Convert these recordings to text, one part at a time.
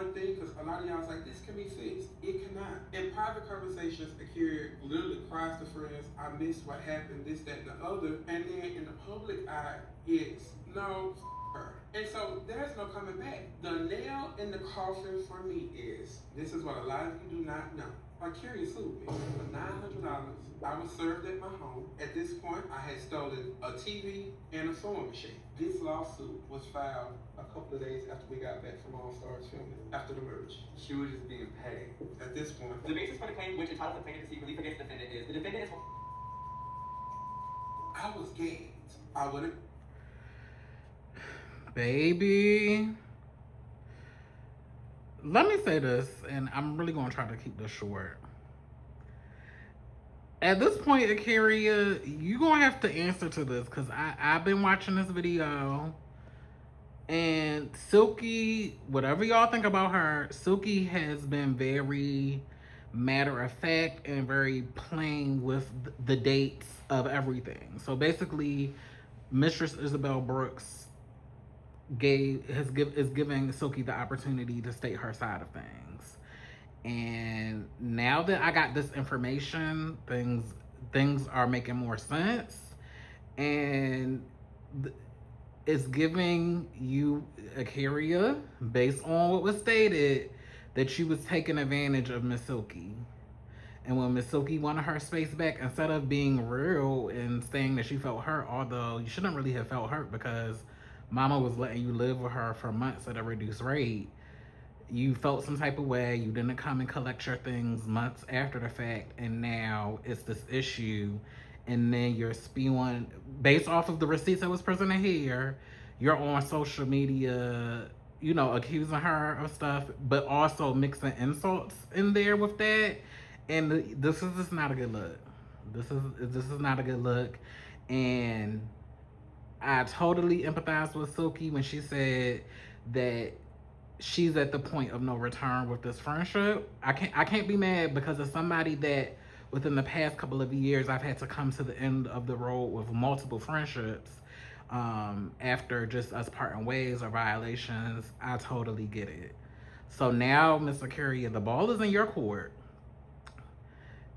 one thing, because a lot of y'all was like, this can be fixed. It cannot. In private conversations, Akira literally cries to friends, I miss what happened, this, that, and the other. And then in the public eye, it's no, her. And so there's no coming back. The nail in the coffin for me is, this is what a lot of you do not know. Akira sued me for $900. I was served at my home. At this point, I had stolen a TV and a sewing machine. This lawsuit was filed a couple of days after we got back from All Stars filming, after the merge. She was just being paid. At this point, the basis for the claim which entitles the plaintiff to seek relief against the defendant is, the defendant is... I was gagged. I wouldn't... Baby. Let me say this, and I'm really going to try to keep this short. At this point, Akira, you're going to have to answer to this, because I've been watching this video, and Silky, whatever y'all think about her, Silky has been very matter of fact and very plain with the dates of everything. So basically, Mistress Isabel Brooks is giving Silky the opportunity to state her side of things. And now that I got this information, things are making more sense, and it's giving you, Akira, based on what was stated, that she was taking advantage of Miss Silky. And when Miss Silky wanted her space back, instead of being real and saying that she felt hurt, although you shouldn't really have felt hurt because Mama was letting you live with her for months at a reduced rate, you felt some type of way. You didn't come and collect your things months after the fact, and now it's this issue. And then you're spewing, based off of the receipts that was presented here, you're on social media, you know, accusing her of stuff, but also mixing insults in there with that. And this is just not a good look. This is not a good look. And I totally empathize with Silky when she said that she's at the point of no return with this friendship. I can't be mad, because as somebody that within the past couple of years I've had to come to the end of the road with multiple friendships after just us parting ways or violations. I totally get it. So now, Miss Akira, the ball is in your court.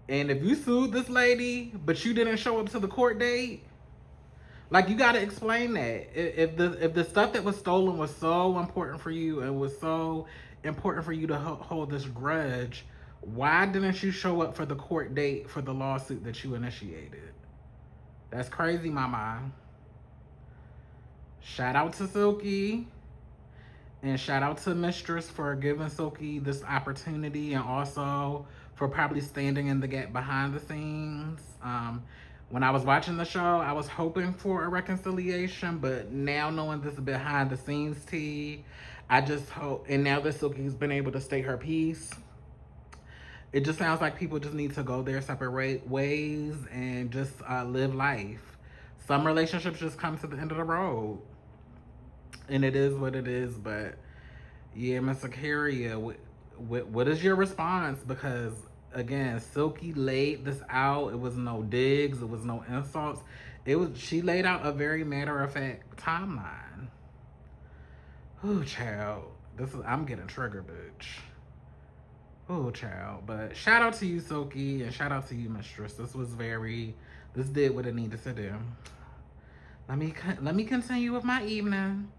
And if you sued this lady but you didn't show up to the court date, like, you got to explain that. If the stuff that was stolen was so important for you and was so important for you to hold this grudge, why didn't you show up for the court date for the lawsuit that you initiated? That's crazy, mama. Shout out to Silky. And shout out to Mistress for giving Silky this opportunity, and also for probably standing in the gap behind the scenes. When I was watching the show, I was hoping for a reconciliation, but now knowing this behind the scenes tea, I just hope, and now that Silky's been able to state her piece, it just sounds like people just need to go their separate ways and just live life. Some relationships just come to the end of the road, and it is what it is. But yeah, Miss Akira, what is your response? Because again, Silky laid this out. It was no digs. It was no insults. She laid out a very matter-of-fact timeline. Ooh, child. I'm getting triggered, bitch. Ooh, child. But shout out to you, Silky, and shout out to you, Mistress. This did what it needed to do. Let me continue with my evening.